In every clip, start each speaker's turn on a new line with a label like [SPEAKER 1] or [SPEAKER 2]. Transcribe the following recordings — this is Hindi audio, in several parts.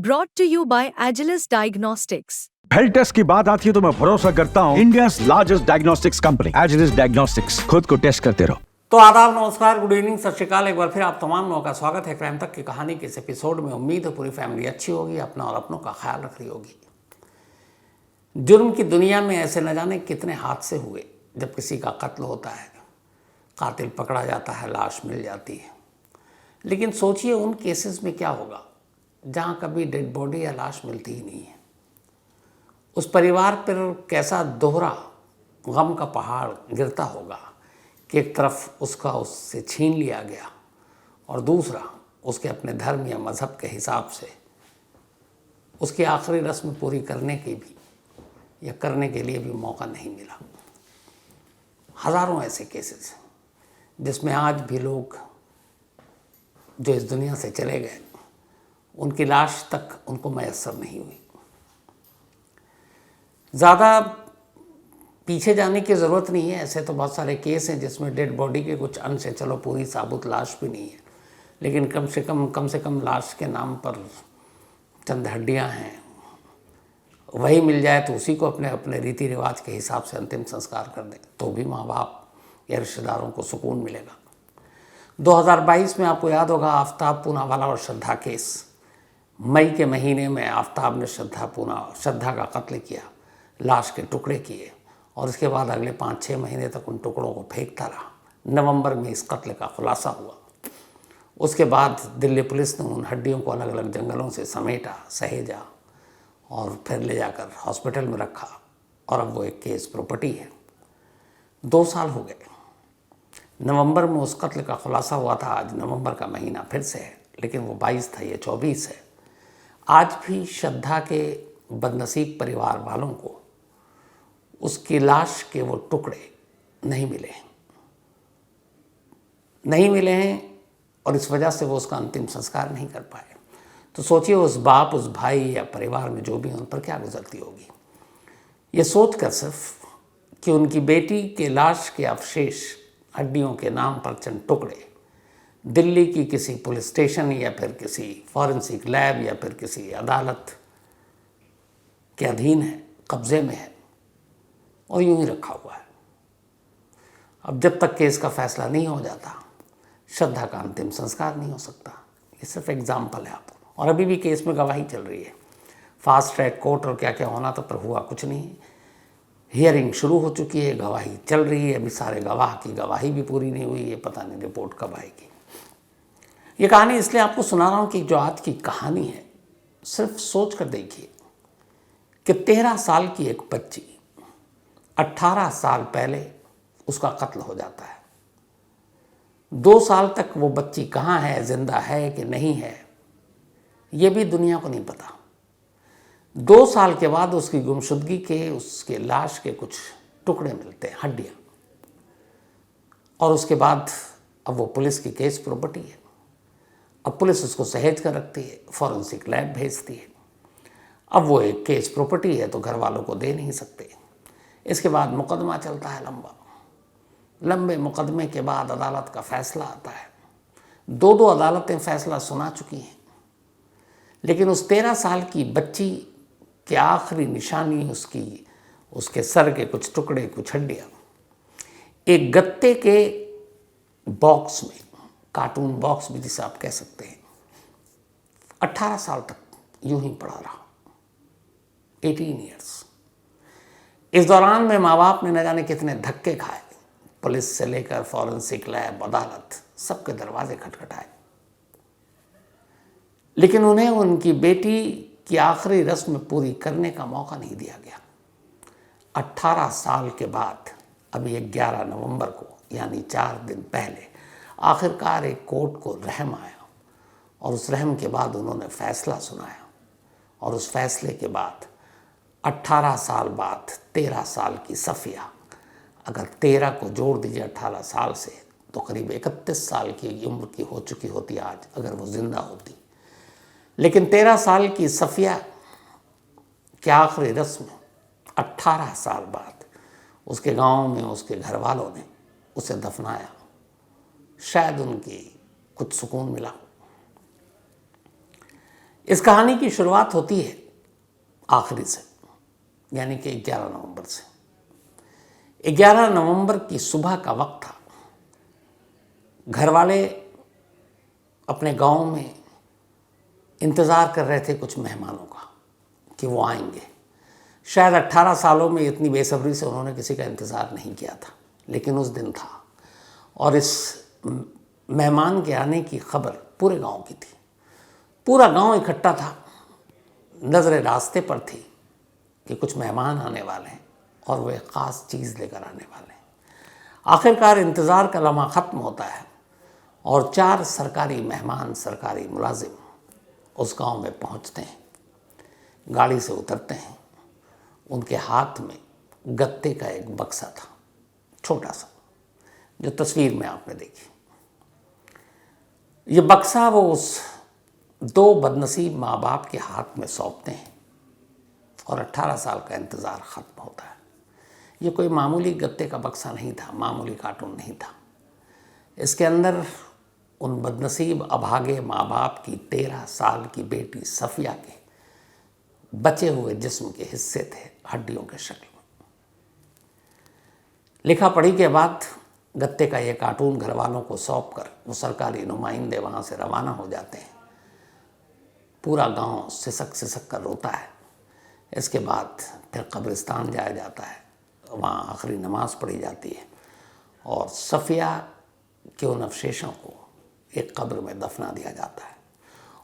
[SPEAKER 1] brought to you by Agilus Diagnostics.
[SPEAKER 2] Health test की बात आती है तो मैं भरोसा करता हूँ India's largest diagnostics company Agilus diagnostics. खुद को टेस्ट करते रहो।
[SPEAKER 3] तो आदाब, नमस्कार, गुड इवनिंग, सत श्रीकाल। एक बार फिर आप तमाम लोगों का स्वागत है क्राइम तक की कहानी के इस एपिसोड में। उम्मीद है पूरी फैमिली अच्छी होगी, अपना और अपनों का ख्याल रख रही होगी। जुर्म की दुनिया में ऐसे न जाने कितने हादसे हुए जब किसी का कत्ल होता है, कातिल पकड़ा जाता है, लाश मिल जाती है। लेकिन सोचिए उन केसेस में क्या होगा जहाँ कभी डेड बॉडी या लाश मिलती ही नहीं है। उस परिवार पर कैसा दोहरा गम का पहाड़ गिरता होगा कि एक तरफ उसका उससे छीन लिया गया और दूसरा उसके अपने धर्म या मज़हब के हिसाब से उसकी आखिरी रस्म पूरी करने की भी या करने के लिए भी मौका नहीं मिला। हज़ारों ऐसे केसेस हैं जिसमें आज भी लोग जो इस दुनिया से चले गए उनकी लाश तक उनको मैसर नहीं हुई। ज़्यादा पीछे जाने की ज़रूरत नहीं है। ऐसे तो बहुत सारे केस हैं जिसमें डेड बॉडी के कुछ अंश है, चलो पूरी साबुत लाश भी नहीं है, लेकिन कम से कम लाश के नाम पर चंद हड्डियाँ हैं, वही मिल जाए तो उसी को अपने अपने रीति रिवाज के हिसाब से अंतिम संस्कार कर दें तो भी माँ बाप या रिश्तेदारों को सुकून मिलेगा। 2022 में आपको याद होगा आफ्ताब पूनावाला और श्रद्धा केस। मई के महीने में आफ्ताब ने श्रद्धा का कत्ल किया, लाश के टुकड़े किए और उसके बाद अगले 5-6 महीने तक उन टुकड़ों को फेंकता रहा। नवंबर में इस कत्ल का खुलासा हुआ। उसके बाद दिल्ली पुलिस ने उन हड्डियों को अलग अलग जंगलों से समेटा, सहेजा और फिर ले जाकर हॉस्पिटल में रखा और अब वो एक केस प्रॉपर्टी है। 2 साल हो गए। नवंबर में उस कत्ल का खुलासा हुआ था, आज नवंबर का महीना फिर से है, लेकिन वो 22 था, ये 24 है। आज भी श्रद्धा के बदनसीब परिवार वालों को उसकी लाश के वो टुकड़े नहीं मिले हैं और इस वजह से वो उसका अंतिम संस्कार नहीं कर पाए। तो सोचिए उस बाप, उस भाई या परिवार में जो भी उन पर क्या गुजरती होगी। ये सोचकर सिर्फ कि उनकी बेटी के लाश के अवशेष, हड्डियों के नाम पर चंद टुकड़े दिल्ली की किसी पुलिस स्टेशन या फिर किसी फॉरेंसिक लैब या फिर किसी अदालत के अधीन है, कब्जे में है और यूं ही रखा हुआ है। अब जब तक केस का फैसला नहीं हो जाता, श्रद्धा का अंतिम संस्कार नहीं हो सकता। ये सिर्फ एग्जाम्पल है आपको। और अभी भी केस में गवाही चल रही है। फास्ट ट्रैक कोर्ट और क्या क्या होना था, पर हुआ कुछ नहीं। हियरिंग शुरू हो चुकी है, गवाही चल रही है। अभी सारे गवाह की गवाही भी पूरी नहीं हुई है, पता नहीं रिपोर्ट कब आएगी। ये कहानी इसलिए आपको सुना रहा हूँ कि जो आज की कहानी है, सिर्फ सोच कर देखिए कि 13 साल की एक बच्ची 18 साल पहले उसका कत्ल हो जाता है। 2 साल तक वो बच्ची कहाँ है, जिंदा है कि नहीं है, ये भी दुनिया को नहीं पता। 2 साल के बाद उसकी गुमशुदगी के, उसके लाश के कुछ टुकड़े मिलते हैं, हड्डियाँ, और उसके बाद अब वो पुलिस की केस प्रॉपर्टी है। अब पुलिस उसको सहेज कर रखती है, फॉरेंसिक लैब भेजती है। अब वो एक केस प्रॉपर्टी है तो घर वालों को दे नहीं सकते। इसके बाद मुकदमा चलता है लंबे मुकदमे के बाद अदालत का फैसला आता है। 2 अदालतें फैसला सुना चुकी हैं, लेकिन उस 13 साल की बच्ची की आखिरी निशानी, उसके सर के कुछ टुकड़े, कुछ हड्डियाँ एक गत्ते के बॉक्स में, कार्टून बॉक्स भी जिसे आप कह सकते हैं, 18 साल तक यूं ही पड़ा रहा। 18 ईयर्स। इस दौरान में माँ बाप ने न जाने कितने धक्के खाए। पुलिस से लेकर फॉरेंसिक लैब, अदालत, सबके दरवाजे खटखटाए, लेकिन उन्हें उनकी बेटी की आखिरी रस्म पूरी करने का मौका नहीं दिया गया। 18 साल के बाद अभी 11 नवंबर को, यानी 4 दिन पहले, आखिरकार एक कोर्ट को रहम आया और उस रहम के बाद उन्होंने फैसला सुनाया। और उस फैसले के बाद 18 साल बाद 13 साल की सफ़िया, अगर 13 को जोड़ दीजिए 18 साल से तो करीब 31 साल की उम्र की हो चुकी होती आज, अगर वो ज़िंदा होती। लेकिन 13 साल की सफ़िया की आखिरी रस्म 18 साल बाद उसके गांव में उसके घर वालों ने उसे दफनाया। शायद उनकी कुछ सुकून मिला। इस कहानी की शुरुआत होती है आखिरी से, यानी कि 11 नवंबर से। 11 नवंबर की सुबह का वक्त था। घर वाले अपने गांव में इंतज़ार कर रहे थे कुछ मेहमानों का कि वो आएंगे। शायद 18 सालों में इतनी बेसब्री से उन्होंने किसी का इंतज़ार नहीं किया था, लेकिन उस दिन था। और इस मेहमान के आने की खबर पूरे गांव की थी। पूरा गांव इकट्ठा था, नज़रें रास्ते पर थी कि कुछ मेहमान आने वाले हैं और वे ख़ास चीज़ लेकर आने वाले हैं। आखिरकार इंतज़ार का लम्हा ख़त्म होता है और 4 सरकारी मेहमान, सरकारी मुलाजिम उस गांव में पहुंचते हैं, गाड़ी से उतरते हैं। उनके हाथ में गत्ते का एक बक्सा था, छोटा सा, जो तस्वीर में आपने देखी। ये बक्सा वो उस 2 बदनसीब माँ बाप के हाथ में सौंपते हैं और 18 साल का इंतज़ार ख़त्म होता है। ये कोई मामूली गत्ते का बक्सा नहीं था, मामूली कार्टून नहीं था। इसके अंदर उन बदनसीब अभागे माँ बाप की 13 साल की बेटी सफ़िया के बचे हुए जिस्म के हिस्से थे, हड्डियों के शक्ल में। लिखा पढ़ी के बाद गत्ते का ये कार्टून घर वालों को सौंप कर वो सरकारी नुमाइंदे वहाँ से रवाना हो जाते हैं। पूरा गांव सिसक सिसक कर रोता है। इसके बाद फिर कब्रिस्तान जाया जाता है, वहाँ आखिरी नमाज पढ़ी जाती है और सफ़िया के उन अवशेषों को एक कब्र में दफना दिया जाता है।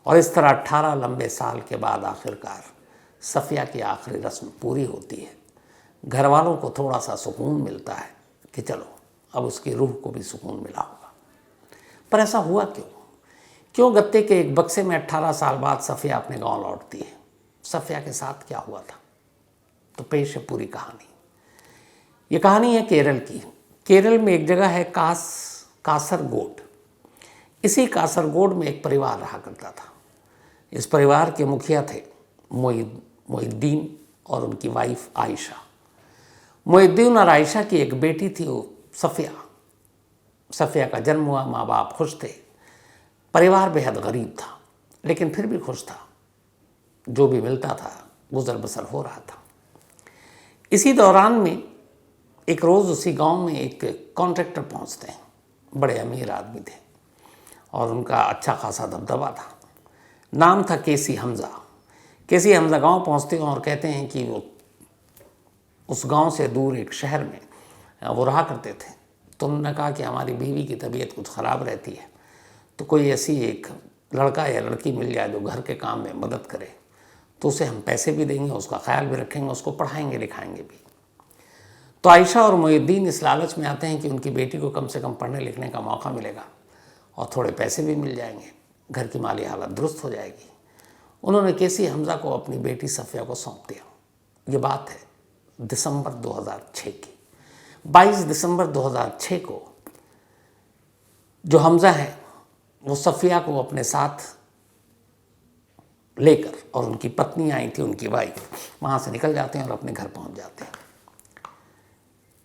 [SPEAKER 3] और इस तरह 18 लंबे साल के बाद आखिरकार सफ़िया की आखिरी रस्म पूरी होती है। घर वालों को थोड़ा सा सुकून मिलता है कि चलो अब उसकी रूह को भी सुकून मिला होगा। पर ऐसा हुआ क्यों गत्ते के एक बक्से में 18 साल बाद सफ़िया अपने गांव लौटती है? सफ़िया के साथ क्या हुआ था? तो पेश है पूरी कहानी। ये कहानी है केरल की। केरल में एक जगह है कासरगोड। इसी कासरगोड में एक परिवार रहा करता था। इस परिवार के मुखिया थे मोहिद्दीन और उनकी वाइफ आयशा। मोहिद्दीन और आयशा की एक बेटी थी, वो सफ़िया। सफ़िया का जन्म हुआ, माँ बाप खुश थे। परिवार बेहद गरीब था, लेकिन फिर भी खुश था। जो भी मिलता था गुजर बसर हो रहा था। इसी दौरान में एक रोज़ उसी गांव में एक कॉन्ट्रैक्टर पहुंचते हैं। बड़े अमीर आदमी थे और उनका अच्छा खासा दबदबा था। नाम था केसी हमज़ा। केसी हमज़ा गांव पहुंचते हैं और कहते हैं कि वो उस गांव से दूर एक शहर में वो रहा करते थे। तो उन्होंने कहा कि हमारी बीवी की तबीयत कुछ ख़राब रहती है, तो कोई ऐसी एक लड़का या लड़की मिल जाए जो घर के काम में मदद करे, तो उसे हम पैसे भी देंगे, उसका ख्याल भी रखेंगे, उसको पढ़ाएंगे लिखाएंगे भी। तो आयशा और मोहिद्दीन इस लालच में आते हैं कि उनकी बेटी को कम से कम पढ़ने लिखने का मौका मिलेगा और थोड़े पैसे भी मिल जाएंगे, घर की माली हालत दुरुस्त हो जाएगी। उन्होंने केसी हमज़ा को अपनी बेटी सफ़िया को सौंप दिया। ये बात है दिसंबर 2006 की। 22 दिसंबर 2006 को जो हमज़ा है वो सफ़िया को अपने साथ लेकर, और उनकी पत्नी आई थी, उनकी वाइफ, वहाँ से निकल जाते हैं और अपने घर पहुँच जाते हैं।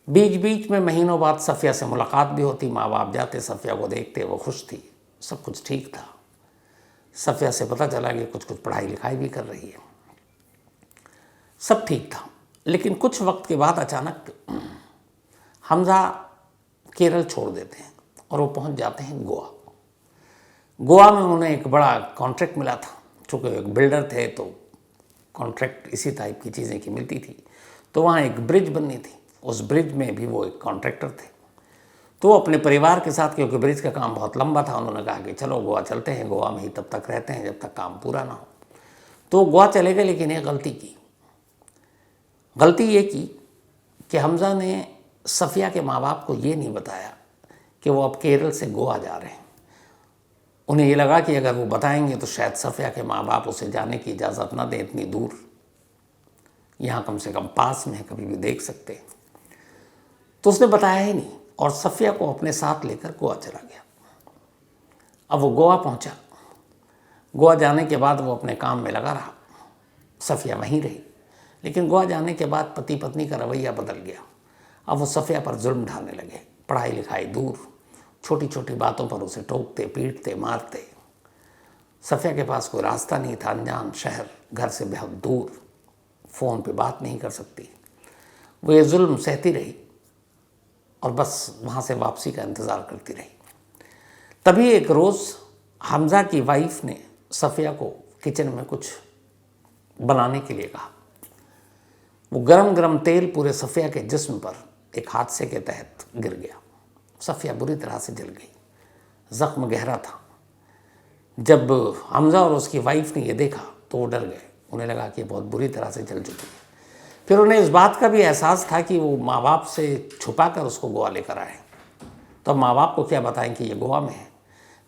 [SPEAKER 3] बीच बीच में महीनों बाद सफ़िया से मुलाकात भी होती। माँ बाप जाते, सफ़िया को देखते, वो खुश थी, सब कुछ ठीक था। सफ़िया से पता चला कि कुछ पढ़ाई लिखाई भी कर रही है, सब ठीक था। लेकिन कुछ वक्त के बाद अचानक हमज़ा केरल छोड़ देते हैं और वो पहुंच जाते हैं गोवा। गोवा में उन्हें एक बड़ा कॉन्ट्रैक्ट मिला था। चूँकि एक बिल्डर थे तो कॉन्ट्रैक्ट इसी टाइप की चीज़ें की मिलती थी। तो वहाँ एक ब्रिज बननी थी, उस ब्रिज में भी वो एक कॉन्ट्रैक्टर थे। तो वो अपने परिवार के साथ, क्योंकि ब्रिज का काम बहुत लंबा था, उन्होंने कहा कि चलो गोवा चलते हैं, गोवा में ही तब तक रहते हैं जब तक काम पूरा ना हो। तो गोवा चले गए, लेकिन एक गलती ये की कि हमज़ा ने सफ़िया के माँ बाप को ये नहीं बताया कि वो अब केरल से गोवा जा रहे हैं। उन्हें ये लगा कि अगर वो बताएंगे तो शायद सफ़िया के माँ बाप उसे जाने की इजाज़त ना दें इतनी दूर, यहाँ कम से कम पास में है, कभी भी देख सकते हैं। तो उसने बताया ही नहीं और सफ़िया को अपने साथ लेकर गोवा चला गया। अब वो गोवा पहुँचा। गोवा जाने के बाद वो अपने काम में लगा रहा, सफ़िया वहीं रही। लेकिन गोवा जाने के बाद पति पत्नी का रवैया बदल गया। अब वो सफ़िया पर जुल्म ढाने लगे, पढ़ाई लिखाई दूर, छोटी छोटी बातों पर उसे टोकते, पीटते, मारते। सफ़िया के पास कोई रास्ता नहीं था, अनजान शहर, घर से बहुत दूर, फ़ोन पे बात नहीं कर सकती। वो ये जुल्म सहती रही और बस वहाँ से वापसी का इंतज़ार करती रही। तभी एक रोज़ हमज़ा की वाइफ ने सफ़िया को किचन में कुछ बनाने के लिए कहा। वो गरम गरम तेल पूरे सफ़िया के जिस्म पर एक हादसे के तहत गिर गया। सफ़िया बुरी तरह से जल गई, ज़ख्म गहरा था। जब हमज़ा और उसकी वाइफ ने ये देखा तो वो डर गए, उन्हें लगा कि बहुत बुरी तरह से जल चुकी है। फिर उन्हें इस बात का भी एहसास था कि वो माँ बाप से छुपा कर उसको गोवा लेकर आए, तो अब माँ बाप को क्या बताएं कि ये गोवा में है।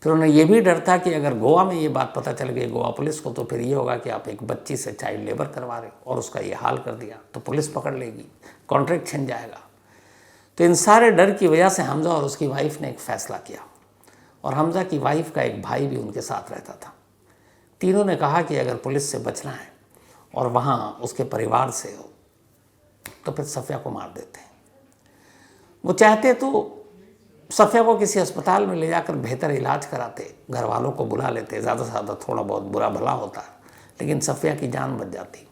[SPEAKER 3] फिर उन्हें ये भी डर था कि अगर गोवा में ये बात पता चल गई गोवा पुलिस को, तो फिर ये होगा कि आप एक बच्ची से चाइल्ड लेबर करवा रहे और उसका ये हाल कर दिया तो पुलिस पकड़ लेगी, कॉन्ट्रैक्ट छिन जाएगा। तो इन सारे डर की वजह से हमज़ा और उसकी वाइफ ने एक फ़ैसला किया, और हमज़ा की वाइफ का एक भाई भी उनके साथ रहता था। तीनों ने कहा कि अगर पुलिस से बचना है और वहाँ उसके परिवार से हो तो फिर सफ़िया को मार देते हैं। वो चाहते तो सफ़िया को किसी अस्पताल में ले जाकर बेहतर इलाज कराते, घर वालों को बुला लेते, ज़्यादा से ज़्यादा थोड़ा बहुत बुरा भला होता, लेकिन सफ़िया की जान बच जाती।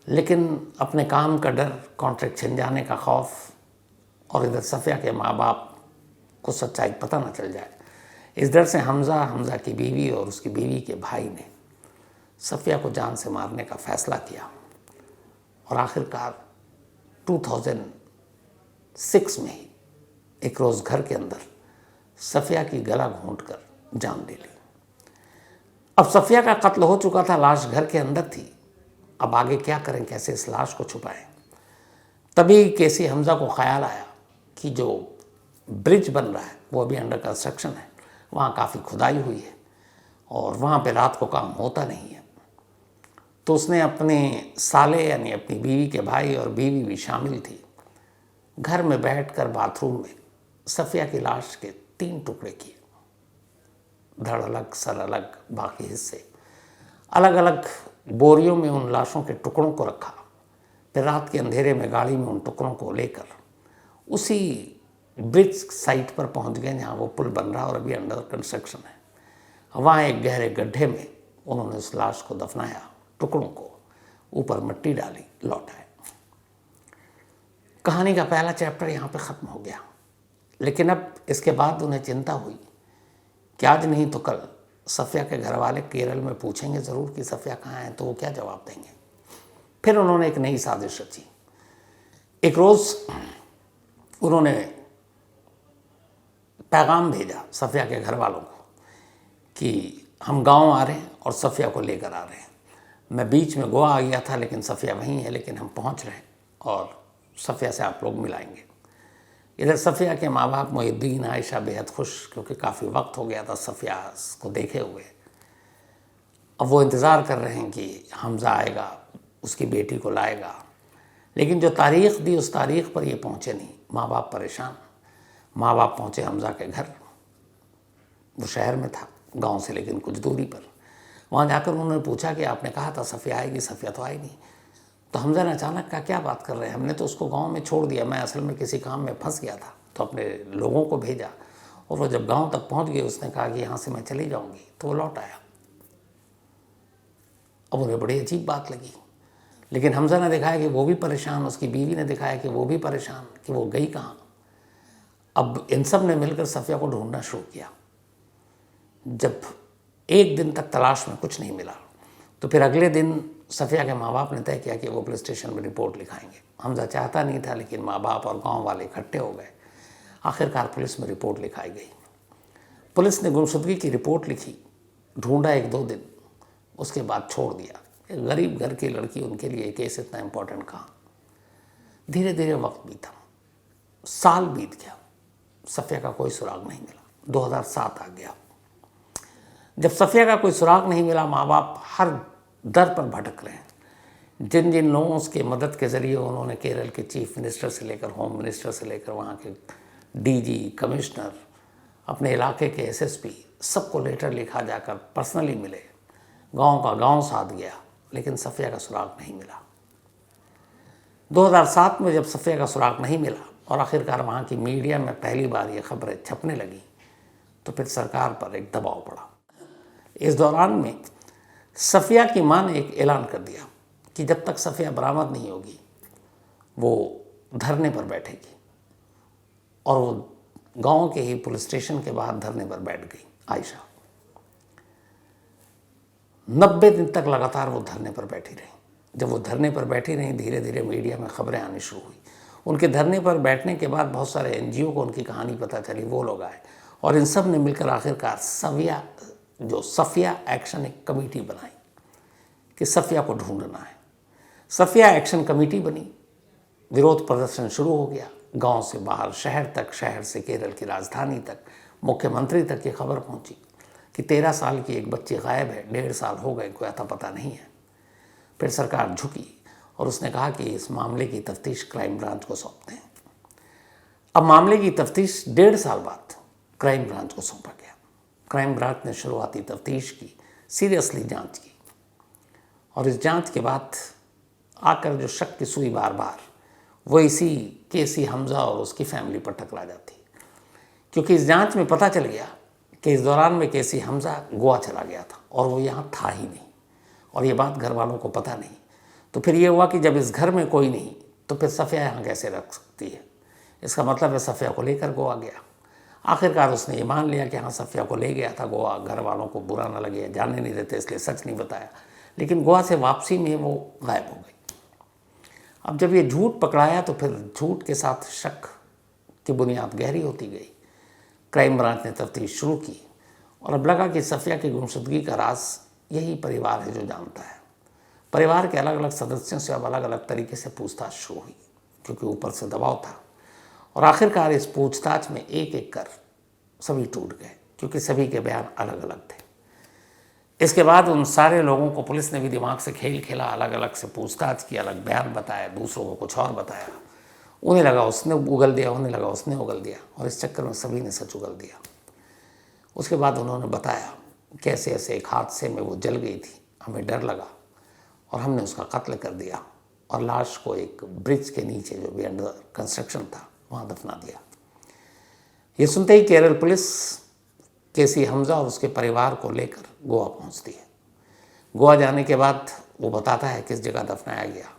[SPEAKER 3] लेकिन अपने काम का डर, कॉन्ट्रैक्ट छिन जाने का खौफ, और इधर सफ़िया के माँ बाप को सच्चाई पता न चल जाए, इस डर से हमज़ा की बीवी और उसकी बीवी के भाई ने सफ़िया को जान से मारने का फ़ैसला किया। और आखिरकार 2006 में ही एक रोज़ घर के अंदर सफ़िया की गला घोंटकर जान ले ली। अब सफ़िया का कत्ल हो चुका था, लाश घर के अंदर थी। अब आगे क्या करें, कैसे इस लाश को छुपाएं। तभी केसी हमज़ा को ख्याल आया कि जो ब्रिज बन रहा है वो अभी अंडर कंस्ट्रक्शन है, वहाँ काफ़ी खुदाई हुई है और वहाँ पे रात को काम होता नहीं है। तो उसने अपने साले यानी अपनी बीवी के भाई, और बीवी भी शामिल थी, घर में बैठकर बाथरूम में सफ़िया की लाश के 3 टुकड़े किए, धड़ अलग, सर अलग, बाकी हिस्से अलग अलग बोरियों में उन लाशों के टुकड़ों को रखा। फिर रात के अंधेरे में गाड़ी में उन टुकड़ों को लेकर उसी ब्रिज साइट पर पहुंच गए जहाँ वो पुल बन रहा और अभी अंडर कंस्ट्रक्शन है। वहाँ एक गहरे गड्ढे में उन्होंने उस लाश को दफनाया, टुकड़ों को ऊपर मिट्टी डाली, लौट आए। कहानी का पहला चैप्टर यहाँ पे ख़त्म हो गया। लेकिन अब इसके बाद उन्हें चिंता हुई कि आज नहीं तो कल सफ़िया के घर वाले केरल में पूछेंगे ज़रूर कि सफ़िया कहाँ है, तो वो क्या जवाब देंगे। फिर उन्होंने एक नई साजिश रची। एक रोज़ उन्होंने पैगाम भेजा सफ़िया के घर वालों को कि हम गांव आ रहे हैं और सफ़िया को लेकर आ रहे हैं। मैं बीच में गोवा आ गया था, लेकिन सफ़िया वहीं है, लेकिन हम पहुंच रहे हैं और सफ़िया से आप लोग मिलाएंगे। इधर सफ़िया के माँ बाप मोहिद्दीन, आयशा बेहद खुश, क्योंकि काफ़ी वक्त हो गया था सफ़िया को देखे हुए। अब वो इंतज़ार कर रहे हैं कि हमज़ा आएगा, उसकी बेटी को लाएगा, लेकिन जो तारीख़ दी उस तारीख़ पर ये पहुँचे नहीं। माँ बाप परेशान। माँ बाप पहुँचे हमज़ा के घर, वो शहर में था, गांव से लेकिन कुछ दूरी पर। वहाँ जाकर उन्होंने पूछा कि आपने कहा था सफ़िया आएगी, सफ़िया तो आई नहीं। तो हमज़ा ने अचानक कहा, क्या बात कर रहे हैं, हमने तो उसको गांव में छोड़ दिया, मैं असल में किसी काम में फंस गया था तो अपने लोगों को भेजा, और वो जब गांव तक पहुंच गए उसने कहा कि यहाँ से मैं चली जाऊँगी, तो वो लौट आया। अब उन्हें बड़ी अजीब बात लगी, लेकिन हमज़ा ने दिखाया कि वो भी परेशान, उसकी बीवी ने दिखाया कि वो भी परेशान कि वो गई कहाँ। अब इन सब ने मिलकर सफ़िया को ढूंढना शुरू किया। जब एक दिन तक तलाश में कुछ नहीं मिला, तो फिर अगले दिन सफ़िया के माँ बाप ने तय किया कि वो पुलिस स्टेशन में रिपोर्ट लिखाएंगे। हमज़ा चाहता नहीं था, लेकिन माँ बाप और गांव वाले इकट्ठे हो गए। आखिरकार पुलिस में रिपोर्ट लिखाई गई। पुलिस ने गुमशुदगी की रिपोर्ट लिखी, ढूंढा 1-2 दिन, उसके बाद छोड़ दिया। एक गरीब घर की लड़की, उनके लिए केस इतना इम्पोर्टेंट कहाँ। धीरे धीरे वक्त बीता, साल बीत गया, सफ़िया का कोई सुराग नहीं मिला। 2007 आ गया। जब सफ़िया का कोई सुराग नहीं मिला, माँ बाप हर दर पर भटक रहे हैं। जिन जिन लोगों की मदद के ज़रिए उन्होंने केरल के चीफ मिनिस्टर से लेकर होम मिनिस्टर से लेकर वहाँ के डीजी, कमिश्नर, अपने इलाके के एसएसपी, सबको लेटर लिखा, जाकर पर्सनली मिले, गांव का गांव साथ गया, लेकिन सफ़िया का सुराग नहीं मिला। 2007 में जब सफ़िया का सुराग नहीं मिला और आखिरकार वहाँ की मीडिया में पहली बार ये खबरें छपने लगी, तो फिर सरकार पर एक दबाव पड़ा। इस दौरान में सफ़िया की मां ने एक ऐलान कर दिया कि जब तक सफ़िया बरामद नहीं होगी वो धरने पर बैठेगी, और वो गांव के ही पुलिस स्टेशन के बाहर धरने पर बैठ गई आयशा। 90 दिन तक लगातार वो धरने पर बैठी रही। जब वो धरने पर बैठी रही, धीरे धीरे मीडिया में खबरें आनी शुरू हुई। उनके धरने पर बैठने के बाद बहुत सारे एनजीओ को उनकी कहानी पता चली, वो लोग आए और इन सब ने मिलकर आखिरकार सफ़िया एक्शन एक कमेटी बनाई कि सफ़िया को ढूंढना है। सफ़िया एक्शन कमेटी बनी, विरोध प्रदर्शन शुरू हो गया। गांव से बाहर शहर तक, शहर से केरल की राजधानी तक, मुख्यमंत्री तक ये खबर पहुंची कि 13 साल की एक बच्ची गायब है, 1.5 साल हो गए, कोई अता पता नहीं है। फिर सरकार झुकी और उसने कहा कि इस मामले की तफ्तीश क्राइम ब्रांच को सौंपते हैं। अब मामले की तफ्तीश 1.5 साल बाद क्राइम ब्रांच को सौंपा गया। क्राइम ब्रांच ने शुरुआती तफ्तीश की, सीरियसली जांच की, और इस जांच के बाद आकर जो शक की सुई बार बार वो इसी केसी हमजा और उसकी फैमिली पर टकरा जाती, क्योंकि इस जांच में पता चल गया कि इस दौरान में केसी हमजा गोवा चला गया था और वो यहाँ था ही नहीं, और ये बात घर वालों को पता नहीं। तो फिर ये हुआ कि जब इस घर में कोई नहीं तो फिर सफ़िया यहाँ कैसे रख सकती है। इसका मतलब है सफ़िया को लेकर गोवा गया। आखिरकार उसने ये मान लिया कि हाँ सफ़िया को ले गया था गोवा, घर वालों को बुरा ना लगे, जानने नहीं देते इसलिए सच नहीं बताया। लेकिन गोवा से वापसी में वो गायब हो गई। अब जब ये झूठ पकड़ाया तो फिर झूठ के साथ शक की बुनियाद गहरी होती गई। क्राइम ब्रांच ने तफ्तीश शुरू की और अब लगा कि सफ़िया की गुमशुदगी का राज यही परिवार है जो जानता है। परिवार के अलग अलग सदस्यों से अब अलग अलग तरीके से पूछताछ शुरू हुई, क्योंकि ऊपर से दबाव था, और आखिरकार इस पूछताछ में एक एक कर सभी टूट गए, क्योंकि सभी के बयान अलग अलग थे। इसके बाद उन सारे लोगों को पुलिस ने भी दिमाग से खेल खेला, अलग अलग से पूछताछ की, अलग बयान बताया, दूसरों को कुछ और बताया। उन्हें लगा उसने उगल दिया, उन्हें लगा उसने उगल दिया, और इस चक्कर में सभी ने सच उगल दिया। उसके बाद उन्होंने बताया कैसे ऐसे एक हादसे में वो जल गई थी, हमें डर लगा और हमने उसका कत्ल कर दिया और लाश को एक ब्रिज के नीचे जो भी अंडर कंस्ट्रक्शन था वहाँ दफना दिया। ये सुनते ही केरल पुलिस केसी हमजा और उसके परिवार को लेकर गोवा पहुँचती है। गोवा जाने के बाद वो बताता है किस जगह दफनाया गया।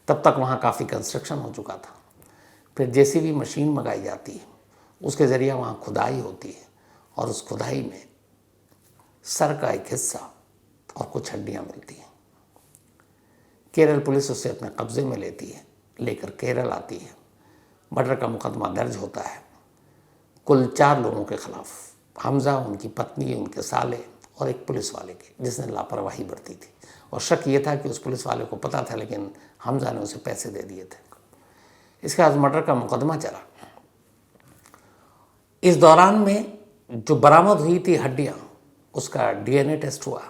[SPEAKER 3] तब तक वहाँ काफ़ी कंस्ट्रक्शन हो चुका था। फिर जेसीबी मशीन मंगाई जाती है, उसके ज़रिए वहाँ खुदाई होती है और उस खुदाई में सर का एक हिस्सा और कुछ हड्डियाँ मिलती हैं। केरल पुलिस उसे अपने कब्ज़े में लेती है, लेकर केरल आती है। मर्डर का मुकदमा दर्ज होता है कुल 4 लोगों के खिलाफ, हमजा, उनकी पत्नी, उनके साले और एक पुलिस वाले के, जिसने लापरवाही बरती थी। और शक ये था कि उस पुलिस वाले को पता था, लेकिन हमजा ने उसे पैसे दे दिए थे। इसके बाद मर्डर का मुकदमा चला। इस दौरान में जो बरामद हुई थी हड्डियाँ, उसका डीएनए टेस्ट हुआ।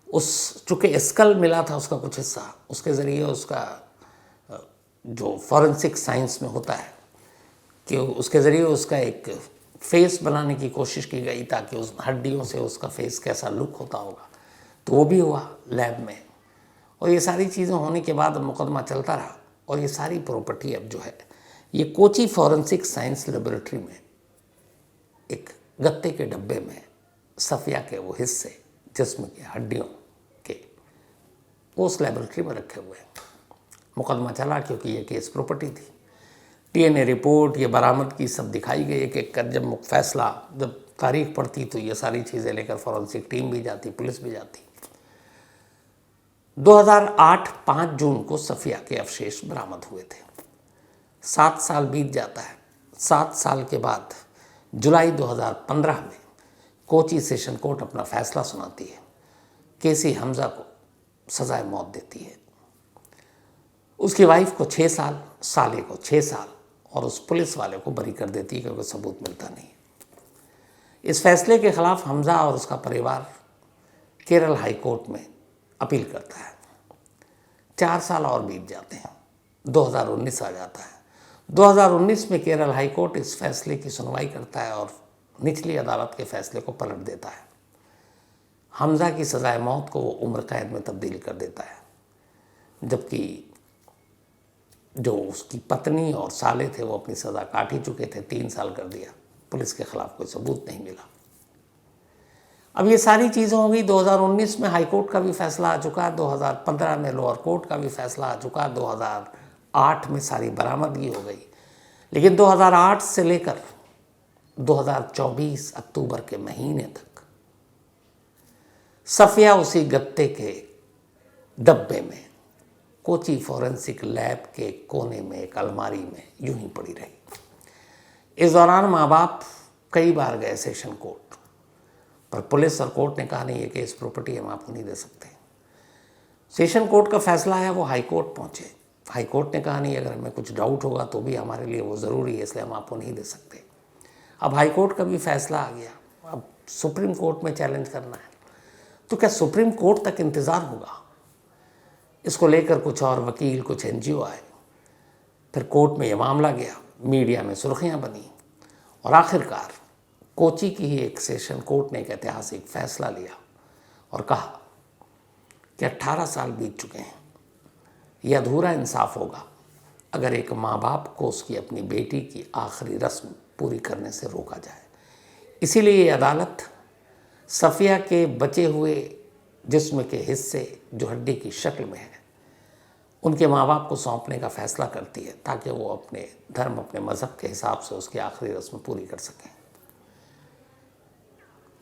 [SPEAKER 3] उस चूँकि स्कल मिला था उसका कुछ हिस्सा, उसके ज़रिए उसका जो फॉरेंसिक साइंस में होता है कि उसके ज़रिए उसका एक फेस बनाने की कोशिश की गई, ताकि उस हड्डियों से उसका फेस कैसा लुक होता होगा। तो वो भी हुआ लैब में, और ये सारी चीज़ें होने के बाद मुकदमा चलता रहा। और ये सारी प्रॉपर्टी अब जो है ये कोची फॉरेंसिक साइंस लेबोरेटरी में एक गत्ते के डब्बे में सफ़िया के वो हिस्से जिस्म के हड्डियों के उस लेबोरेटरी में रखे हुए हैं। मुकदमा चला क्योंकि ये केस प्रॉपर्टी थी। डीएनए रिपोर्ट, ये बरामदगी सब दिखाई गई एक एक कर। जब फैसला, जब तारीख पड़ती तो ये सारी चीज़ें लेकर फॉरेंसिक टीम भी जाती, पुलिस भी जाती। 2008 5 जून को सफ़िया के अवशेष बरामद हुए थे। 7 साल बीत जाता है। 7 साल के बाद जुलाई 2015 में कोची सेशन कोर्ट अपना फैसला सुनाती है। केसी हमजा को सजाए मौत देती है। उसकी वाइफ को 6 साल, साले को 6 साल और उस पुलिस वाले को बरी कर देती है क्योंकि सबूत मिलता नहीं। इस फैसले के खिलाफ हमजा और उसका परिवार केरल हाई कोर्ट में अपील करता है। 4 साल और बीत जाते हैं। 2019 आ जाता है। 2019 में केरल हाई कोर्ट इस फैसले की सुनवाई करता है और निचली अदालत के फैसले को पलट देता है। हमजा की सजाए मौत को वो उम्र कैद में तब्दील कर देता है, जबकि जो उसकी पत्नी और साले थे वो अपनी सज़ा काट ही चुके थे। 3 साल कर दिया। पुलिस के खिलाफ कोई सबूत नहीं मिला। अब ये सारी चीज़ें हो गई। 2019 में हाई कोर्ट का भी फैसला आ चुका, 2015 में लोअर कोर्ट का भी फैसला आ चुका, 2008 में सारी बरामदगी हो गई। लेकिन 2008 से लेकर 2024 अक्टूबर के महीने तक सफिया उसी गत्ते के डब्बे में कोची फॉरेंसिक लैब के कोने में एक अलमारी में यूं ही पड़ी रही। इस दौरान माँ बाप कई बार गए सेशन कोर्ट, पर पुलिस और कोर्ट ने कहा नहीं, ये केस प्रॉपर्टी हम आपको नहीं दे सकते। सेशन कोर्ट का फैसला है, वो हाई कोर्ट पहुंचे। हाई कोर्ट ने कहा नहीं, अगर हमें कुछ डाउट होगा तो भी हमारे लिए वो ज़रूरी है, इसलिए हम आपको नहीं दे सकते। अब हाई कोर्ट का भी फैसला आ गया, अब सुप्रीम कोर्ट में चैलेंज करना है। तो क्या सुप्रीम कोर्ट तक इंतज़ार होगा? इसको लेकर कुछ और वकील, कुछ NGO आए, फिर कोर्ट में ये मामला गया, मीडिया में सुर्खियां बनी, और आखिरकार कोची की ही एक सेशन कोर्ट ने एक ऐतिहासिक फैसला लिया और कहा कि 18 साल बीत चुके हैं, यह अधूरा इंसाफ होगा अगर एक माँ बाप को उसकी अपनी बेटी की आखिरी रस्म पूरी करने से रोका जाए। इसीलिए ये अदालत सफिया के बचे हुए जिस्म के हिस्से जो हड्डी की शक्ल में है, उनके माँ बाप को सौंपने का फैसला करती है, ताकि वो अपने धर्म, अपने मज़हब के हिसाब से उसकी आखिरी रस्म पूरी कर सकें।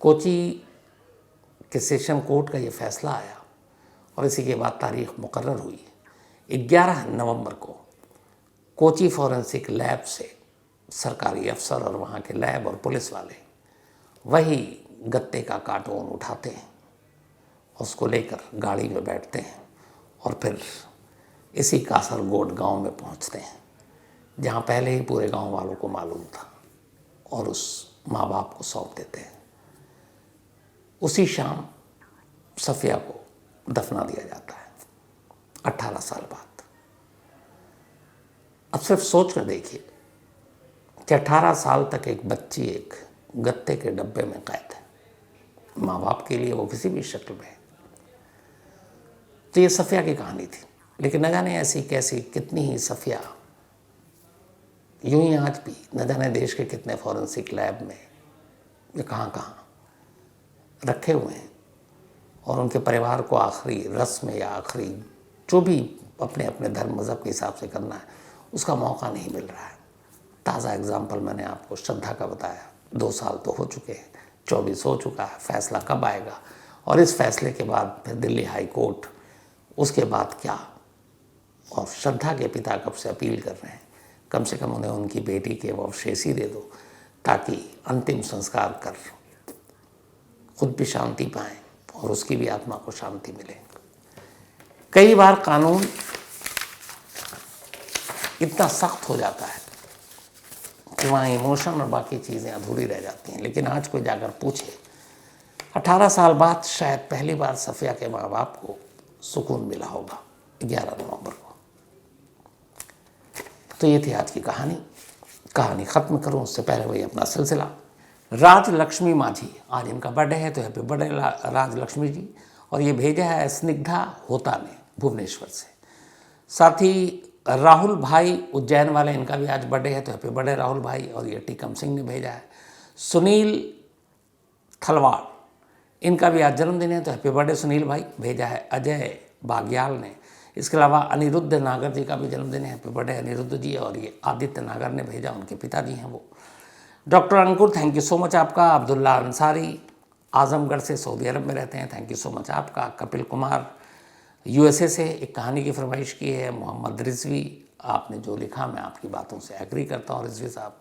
[SPEAKER 3] कोची के सेशन कोर्ट का ये फैसला आया और इसी के बाद तारीख मुकर्रर हुई। 11 नवंबर को कोची फॉरेंसिक लैब से सरकारी अफसर और वहाँ के लैब और पुलिस वाले वही गत्ते का कार्टून उठाते हैं, उसको लेकर गाड़ी में बैठते हैं और फिर इसी कासरगोड गांव में पहुंचते हैं, जहां पहले ही पूरे गांव वालों को मालूम था, और उस माँ बाप को सौंप देते हैं। उसी शाम सफिया को दफना दिया जाता है 18 साल बाद। अब सिर्फ सोच कर देखिए कि 18 साल तक एक बच्ची एक गत्ते के डब्बे में कैद है, माँ बाप के लिए वो किसी भी शक्ल में है। तो ये सफिया की कहानी थी। लेकिन न जाने ऐसी कैसी कितनी ही सफिया यूं ही आज भी न जाने देश के कितने फॉरेंसिक लैब में या कहाँ रखे हुए हैं, और उनके परिवार को आखिरी रस्म या आखिरी जो भी अपने अपने धर्म मज़हब के हिसाब से करना है, उसका मौका नहीं मिल रहा है। ताज़ा एग्जाम्पल मैंने आपको श्रद्धा का बताया। 2 साल तो हो चुके हैं, 24 हो चुका है, फैसला कब आएगा? और इस फैसले के बाद फिर दिल्ली हाई कोर्ट, उसके बाद क्या? और श्रद्धा के पिता कब से अपील कर रहे हैं, कम से कम उन्हें उनकी बेटी के वो अवशेष ही दे दो, ताकि अंतिम संस्कार कर खुद भी शांति पाएं और उसकी भी आत्मा को शांति मिले। कई बार कानून इतना सख्त हो जाता है कि वहाँ इमोशन और बाकी चीज़ें अधूरी रह जाती हैं। लेकिन आज कोई जाकर पूछे, 18 साल बाद शायद पहली बार सफिया के माँ बाप को सुकून मिला होगा 11 नवंबर को। तो ये थी आज की कहानी ख़त्म करूँ उससे पहले वही अपना सिलसिला। राजलक्ष्मी माझी, आज इनका बर्थडे है, तो हैप्पी बर्थडे राजलक्ष्मी जी। और ये भेजा है स्निग्धा होता ने भुवनेश्वर से। साथ ही राहुल भाई उज्जैन वाले, इनका भी आज बर्थडे है, तो हैप्पी बर्थडे राहुल भाई। और ये टीकम सिंह ने भेजा है। सुनील थलवाड़, इनका भी आज जन्मदिन है, तो हैप्पी बर्थडे सुनील भाई। भेजा है अजय बाग्याल ने। इसके अलावा अनिरुद्ध नागर जी का भी जन्मदिन है, हैप्पी बर्थडे अनिरुद्ध जी। और ये आदित्य नागर ने भेजा, उनके पिताजी हैं वो। Doctor Ankur, thank you so much आपका। अब्दुल्ला अंसारी आजमगढ़ से सऊदी अरब में रहते हैं, थैंक यू सो मच आपका। कपिल कुमार USA से एक कहानी की फरमाइश की है। मोहम्मद रिजवी, आपने जो लिखा मैं आपकी बातों से एग्री करता हूँ Rizvi sahab.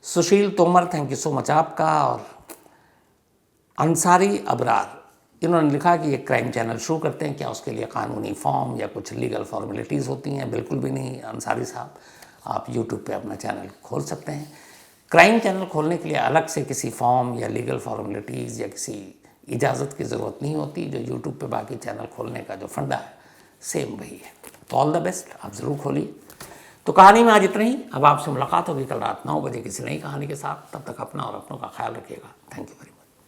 [SPEAKER 3] Sushil Tomar, thank you so much आपका। और अंसारी अबरार, इन्होंने लिखा कि एक क्राइम चैनल शुरू करते हैं, क्या उसके लिए कानूनी फॉर्म या कुछ लीगल फॉर्मेलिटीज़ होती हैं? बिल्कुल भी नहीं अंसारी साहब, आप YouTube पे अपना चैनल खोल सकते हैं। क्राइम चैनल खोलने के लिए अलग से किसी फॉर्म या लीगल फॉर्मेलिटीज़ या किसी इजाज़त की ज़रूरत नहीं होती। जो YouTube पे बाकी चैनल खोलने का जो फंडा है सेम वही है। तो ऑल द बेस्ट, आप ज़रूर खोलिए। तो कहानी में आज इतना ही। अब आपसे मुलाकात होगी कल रात 9 बजे किसी नई कहानी के साथ। तब तक अपना और अपनों का ख्याल रखिएगा। Thank you very much.